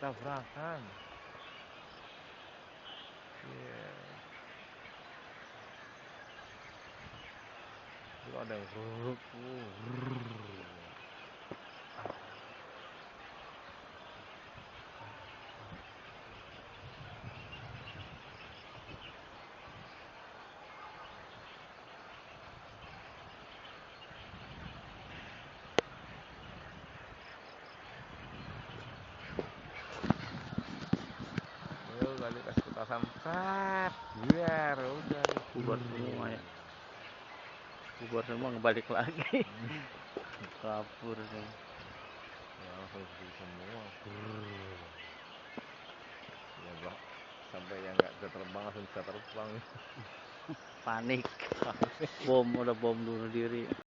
tabrakan. Iya. Itu ada yang rrrr. Ayo kali kasih petasan, prat, biar udah Bubar semua ya. Bubar semua ngebalik lagi. Kabur kan. Ya langsung semua. Ya bang, sampai yang nggak bisa terbang langsung bisa terbang. Panik. Bom, udah bom bunuh diri.